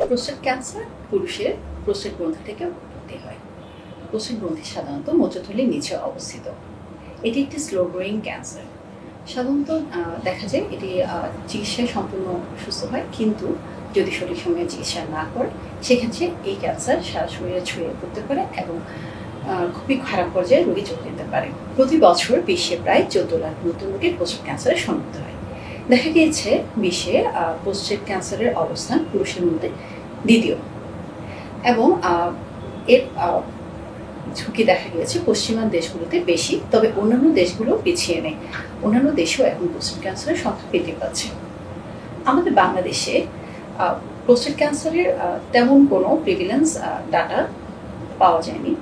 Prostate cancer পুরুষের prostate গ্রন্থি থেকে উৎপত্তি হয়। প্রোস্টেট গ্রন্থি সাধারণত মোচথলির নিচে অবস্থিত। এটি একটি স্লো গ্রোয়িং ক্যান্সার। সাধারণত দেখা যায় এটি চিকিৎসায় সম্পূর্ণ সুস্থ হয়, কিন্তু যদি সঠিক সময়ে চিকিৎসা না করে সেক্ষেত্রে এই ক্যান্সার সারা শরীরে ছড়িয়ে পড়তে পারে এবং খুবই খারাপ পর্যায়ে রোগী চলে যেতে পারে। প্রতি বছর বিশ্বে প্রায় 14 লাখ নতুন রোগী প্রোস্টেট ক্যান্সারে শনাক্ত হয়। দেখা গিয়েছে বিশ্বে প্রোস্টেট ক্যান্সারের অবস্থান পুরুষের মধ্যে দ্বিতীয়, এবং এর ঝুঁকি দেখা গিয়েছে পশ্চিমা দেশগুলোতে বেশি, তবে অন্যান্য দেশগুলো পিছিয়ে নেই। অন্যান্য দেশেও এখন প্রোস্টেট ক্যান্সারের সংখ্যা বৃদ্ধি পাচ্ছে। আমাদের বাংলাদেশে প্রোস্টেট ক্যান্সারের তেমন কোনো প্রিভিলেন্স ডাটা পাওয়া যায়নি,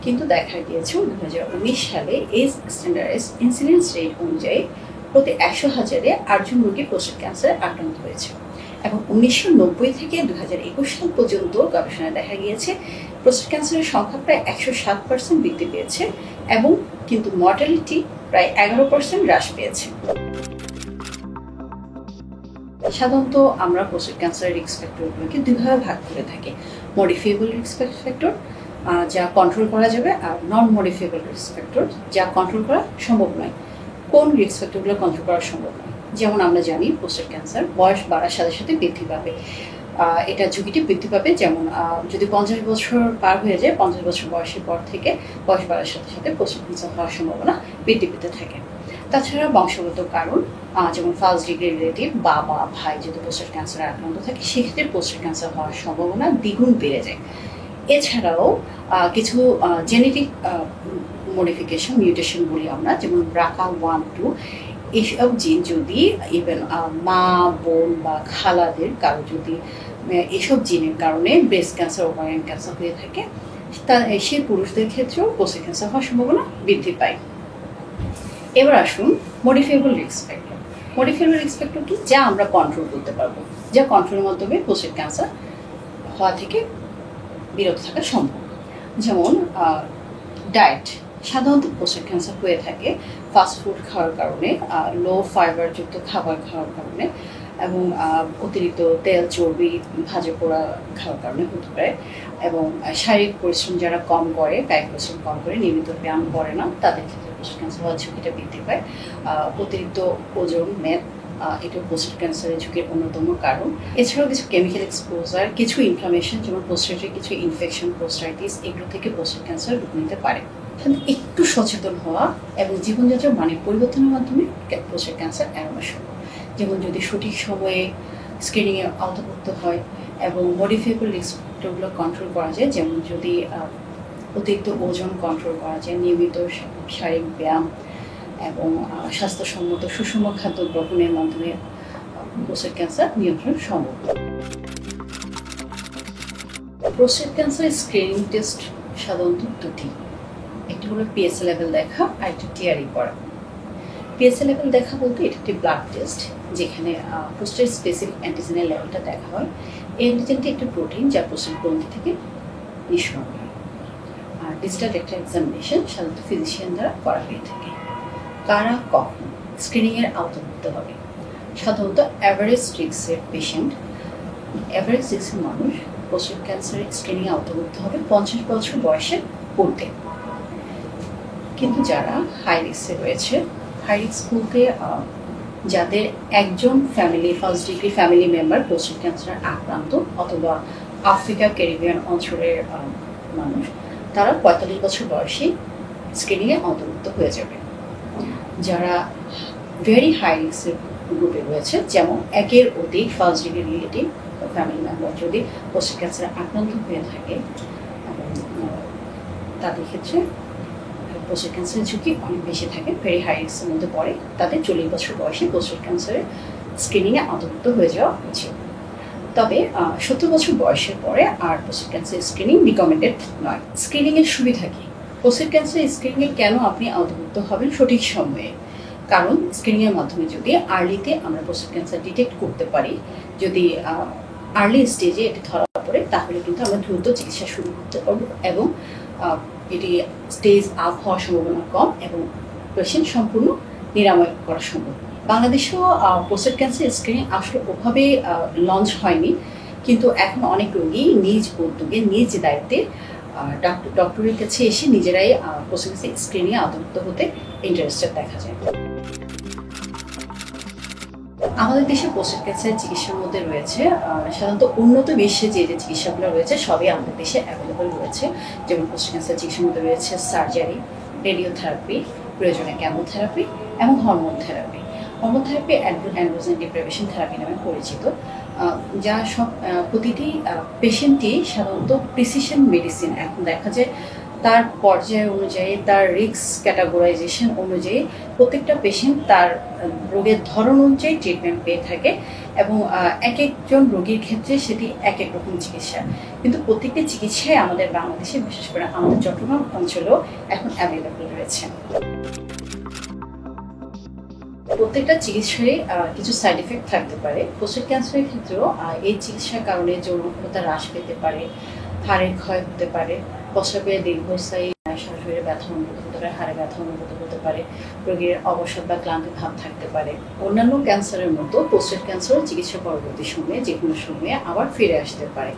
কিন্তু দেখা গিয়েছে 2019 সালে এজ স্ট্যান্ডার্ডাইজ ইনসিডেন্স রেট অনুযায়ী প্রতি 100,000-এ 8 জন রোগী প্রোস্টেট ক্যান্সারে আক্রান্ত হয়েছে। এবং 1990 থেকে 2021 সাল পর্যন্ত গবেষণায় দেখা গিয়েছে প্রোস্টেট ক্যান্সারের সংখ্যা প্রায় 107% বৃদ্ধি পেয়েছে, এবং কিন্তু মর্টালিটি প্রায় 11% হ্রাস পেয়েছে। সাধারণত আমরা প্রোস্টেট ক্যান্সারের রিস্ক ফ্যাক্টরগুলোকে দুইভাবে ভাগ করে থাকি: মডিফিয়েবল রিস্ক ফ্যাক্টর, যা কন্ট্রোল করা যাবে, আর নন মডিফিয়েবল রিস্ক ফ্যাক্টর, যা কন্ট্রোল করা সম্ভব নয়। কোন রিস্ক ফ্যাক্টরগুলো কন্ট্রোল করা সম্ভব নয়? যেমন আমরা জানি প্রোস্টেট ক্যান্সার বয়স বাড়ার সাথে সাথে বৃদ্ধি পাবে। এটা ঝুঁকিটি বৃদ্ধি পাবে, যেমন যদি 50 বছর পার হয়ে যায়, 50 বছর বয়সের পর থেকে বয়স বাড়ার সাথে সাথে প্রোস্টেট ক্যান্সার হওয়ার সম্ভাবনা বৃদ্ধি পেতে থাকে। তাছাড়া বংশগত কারণ, যেমন ফার্স্ট ডিগ্রি রিলেটিভ, বাবা ভাই যদি প্রোস্টেট ক্যান্সারে আক্রান্ত থাকে সেক্ষেত্রে প্রোস্টেট ক্যান্সার হওয়ার সম্ভাবনা দ্বিগুণ বেড়ে যায়। এছাড়াও কিছু জেনেটিক মডিফিকেশন, মিউটেশন বলি আমরা, যেমন BRCA1-2, এইসব জিন যদি ইভেন মা, বোন বা খালাদের কারো যদি এসব জিনের কারণে ব্রেস্ট ক্যান্সার, ওভারিয়ান ক্যান্সার হয়ে থাকে, সেই পুরুষদের ক্ষেত্রেও প্রোস্টেট ক্যান্সার হওয়ার সম্ভাবনা বৃদ্ধি পায়। এবার আসুন মডিফিয়েবল রিস্ক ফ্যাক্টর। মডিফিয়েবল রিস্ক ফ্যাক্টর কি? যা আমরা কন্ট্রোল করতে পারবো, যা কন্ট্রোলের মাধ্যমে প্রোস্টেট ক্যান্সার হওয়া থেকে বিরত থাকা সম্ভব। যেমন ডায়েট। সাধারণত প্রোস্টেট ক্যান্সার হয়ে থাকে ফাস্টফুড খাওয়ার কারণে, লো ফাইবারযুক্ত খাবার খাওয়ার কারণে, এবং অতিরিক্ত তেল, চর্বি, ভাজা পোড়া খাওয়ার কারণে হতে পারে। এবং শারীরিক পরিশ্রম যারা কম করে, কায়িক পরিশ্রম কম করে, নিয়মিত ব্যায়াম করে না, তাদের ক্ষেত্রে প্রোস্টেট ক্যান্সার হওয়ার ঝুঁকিটা বৃদ্ধি পায়। অতিরিক্ত ওজন, মেদ, এটা প্রোস্টেট ক্যান্সারের ঝুঁকির অন্যতম কারণ। এছাড়াও কিছু কেমিক্যাল এক্সপোজার, কিছু ইনফ্লামেশন, যেমন প্রোস্টেটের কিছু ইনফেকশন, প্রোস্টাইটিস, এগুলো থেকে প্রোস্টেট ক্যান্সার রূপ নিতে পারে। একটু সচেতন হওয়া এবং জীবনযাত্রার মানের পরিবর্তনের মাধ্যমে প্রোস্টেট ক্যান্সার এড়ানো সম্ভব। যেমন যদি সঠিক সময়ে স্ক্রিনিংয়ে আওতাভুক্ত হয় এবং মডিফিয়েবল রিস্ক ফ্যাক্টরগুলো কন্ট্রোল করা যায়, যেমন যদি অতিরিক্ত ওজন কন্ট্রোল করা যায়, নিয়মিত শারীরিক ব্যায়াম এবং স্বাস্থ্যসম্মত সুষম খাদ্য গ্রহণের মাধ্যমে প্রোস্টেট ক্যান্সার নিয়ন্ত্রণ সম্ভব। প্রোস্টেট ক্যান্সার স্ক্রিনিং টেস্ট সাধারণত দুটি। একটি হলো PSA লেভেল দেখা, আর একটি TRE করা। PSA লেভেল দেখা বলতে এটা একটি ব্লাড টেস্ট, যেখানে প্রোস্টেট স্পেসিফিক অ্যান্টিজেনের লেভেলটা দেখা হয়। এই অ্যান্টিজেনটি একটি প্রোটিন যা প্রোস্টেট গ্রন্থি থেকে নিঃসরণ হয়। আর ডিজিটাল একটা এক্সামিনেশন সাধারণত ফিজিশিয়ান দ্বারা করা হয়ে থাকে। কারা কখন স্ক্রিনিংয়ের আওতাভুক্ত হবে? সাধারণত অ্যাভারেজ রিস্কের পেশেন্ট, অ্যাভারেজ রিস্কের মানুষ প্রোস্টেট ক্যান্সারের স্ক্রিনিংয়ে আওতাভুক্ত হবে 50 বছর বয়সের ঊর্ধ্বে। কিন্তু যারা হাই রিস্কে রয়েছে, হাই রিস্ক বলতে যাদের একজন family, first degree family member prostate ক্যান্সারে আক্রান্ত, অথবা আফ্রিকা ক্যারিবিয়ান অঞ্চলের মানুষ, তারা 45 বছর বয়সে স্ক্রিনিংয়ে অন্তর্ভুক্ত হয়ে যাবে। যারা ভেরি হাই রিস্কের গ্রুপে রয়েছে, যেমন একের অধিক first degree relative family member যদি প্রোস্টেট ক্যান্সারে আক্রান্ত হয়ে থাকে, তাদের ক্ষেত্রে প্রোস্টেট ক্যান্সারের ঝুঁকি অনেক বেশি থাকে, ভেরি হাই রিস্কের মধ্যে পড়ে। তাদের 40 বছর বয়সে প্রোস্টেট ক্যান্সারের স্ক্রিনিংয়ে অন্তর্ভুক্ত হয়ে যাওয়া উচিত। তবে 70 বছর বয়সের পরে আর প্রোস্টেট ক্যান্সার স্ক্রিনিং রিকমেন্ডেড নয়। স্ক্রিনিংয়ের সুবিধা কী? প্রোস্টেট ক্যান্সার স্ক্রিনিংয়ে কেন আপনি আওতাভুক্ত হবেন সঠিক সময়ে? কারণ স্ক্রিনিংয়ের মাধ্যমে যদি আর্লিতে আমরা প্রোস্টেট ক্যান্সার ডিটেক্ট করতে পারি, যদি আর্লি স্টেজে এটি ধরা পড়ে, তাহলে কিন্তু আমরা দ্রুত চিকিৎসা শুরু করতে পারবো, এবং এটি স্টেজ আপ হওয়ার সম্ভাবনা কম, এবং পেশেন্ট সম্পূর্ণ নিরাময় করা সম্ভব। বাংলাদেশেও প্রোস্টেট ক্যান্সার স্ক্রিনিং আসলে ওভাবে লঞ্চ হয়নি, কিন্তু এখন অনেক রোগী নিজ উদ্যোগে নিজ দায়িত্বে ডক্টরের কাছে এসে নিজেরাই প্রোস্টেট ক্যান্সার স্ক্রিনিং আওতাভুক্ত হতে ইন্টারেস্টেড দেখা যায়। আমাদের দেশে প্রোস্টেট ক্যান্সার চিকিৎসার মধ্যে রয়েছে সাধারণত উন্নত বিশ্বে যে চিকিৎসাগুলো রয়েছে সবই আমাদের দেশে অ্যাভেলেবল রয়েছে। যেমন প্রোস্টেট ক্যান্সার চিকিৎসার মধ্যে রয়েছে সার্জারি, রেডিওথেরাপি, প্রয়োজনে কেমোথেরাপি এবং hormone therapy. Hormone therapy androgen deprivation therapy নামে পরিচিত, যা সব প্রতিটি পেশেন্টই সাধারণত প্রিসিশন মেডিসিন। এখন দেখা যায় তার পর্যায় অনুযায়ী, তার রিস্ক ক্যাটাগরাইজেশন অনুযায়ী প্রত্যেকটা পেশেন্ট তার রোগের ধরন অনুযায়ী ট্রিটমেন্ট পেয়ে থাকে এবং এক একজন রোগীর ক্ষেত্রে সেটি এক এক রকম চিকিৎসা। কিন্তু প্রত্যেকটি চিকিৎসাই আমাদের বাংলাদেশে, বিশেষ করে আমাদের চট্টগ্রাম অঞ্চলেও এখন অ্যাভেলেবল রয়েছে। প্রত্যেকটা চিকিৎসারই কিছু সাইড এফেক্ট থাকতে পারে। প্রোস্টেট ক্যান্সারের ক্ষেত্রেও এই চিকিৎসার কারণে যৌনক্ষমতা হ্রাস পেতে পারে, হাড়ের ক্ষয় হতে পারে, প্রস্রাবের দীর্ঘস্থায়ী শরীরে ব্যথা অনুভূত হতে পারে, হাড়ে ব্যথা অনুভূত হতে পারে, রোগীর অবসাদ বা ক্লান্তি ভাব থাকতে পারে। অন্যান্য ক্যান্সারের মতো প্রোস্টেট ক্যান্সারও চিকিৎসা পরবর্তী সময়ে যে কোনো সময়ে আবার ফিরে আসতে পারে।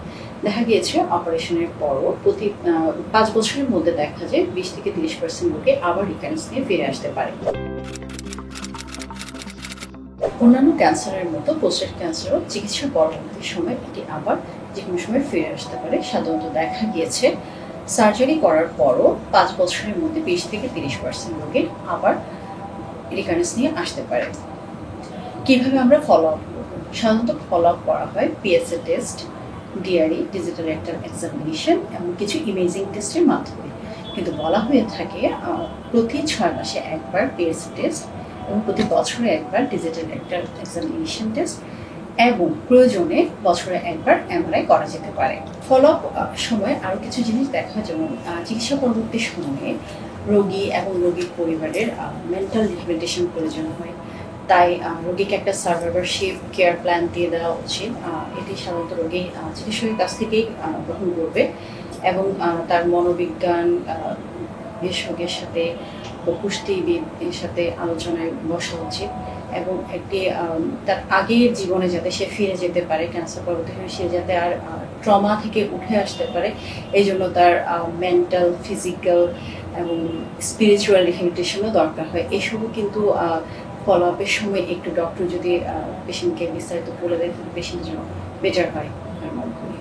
দেখা গিয়েছে অপারেশনের পরও প্রতি 5 বছরের মধ্যে দেখা যায় 20 থেকে 30% লোকে আবার রিকারেন্স নিয়ে ফিরে আসতে পারে। অন্যান্য ক্যান্সারের মতো প্রোস্টেট ক্যান্সারও চিকিৎসা পরবর্তী সময় এটি আবার যে কোনো সময় ফিরে আসতে পারে। সাধারণত দেখা গিয়েছে সার্জারি করার পরও 5 বছরের মধ্যে 20 থেকে 30% রোগীর আবার রিকারেন্স নিয়ে আসতে পারে। কিভাবে আমরা ফলো আপ করব? সাধারণত ফলো আপ করা হয় PSA test, DRE, digital rectal examination এবং কিছু ইমেজিং টেস্টের মাধ্যমে। কিন্তু বলা হয়ে থাকে প্রতি 6 মাসে একবার পিএসএ টেস্ট এবং প্রতি বছরে একবার ডিজিটাল রেকটাল এক্সামিনেশন টেস্ট এবং প্রয়োজনে বছরে একবার এমআরআই করা যেতে পারে। ফলো আপ সময় আরও কিছু জিনিস দেখা হয়, যেমন চিকিৎসা পরবর্তী সময়ে রোগী এবং রোগীর পরিবারের মেন্টাল রিহেবিলিটেশন প্রয়োজন হয়। তাই রোগীকে একটা সার্ভাইভারশিপ কেয়ার প্ল্যান দিয়ে দেওয়া উচিত। এটি সাধারণত রোগী চিকিৎসকের কাছ থেকেই গ্রহণ করবে এবং তার মনোবিজ্ঞান বিশেষজ্ঞের সাথে বা পুষ্টিবিদের সাথে আলোচনায় বসা উচিত এবং একটি তার আগের জীবনে যাতে সে ফিরে যেতে পারে, ক্যান্সার পরবর্তী সে যাতে আর ট্রমা থেকে উঠে আসতে পারে, এই জন্য তার মেন্টাল, ফিজিক্যাল এবং স্পিরিচুয়াল রিহেবিলিটেশনও দরকার হয়। এসবও কিন্তু ফলো আপের সময় একটু ডক্টর যদি পেশেন্টকে বিস্তারিত বলে দেয়, পেশেন্টের জন্য বেটার হয় আমার মনে করি।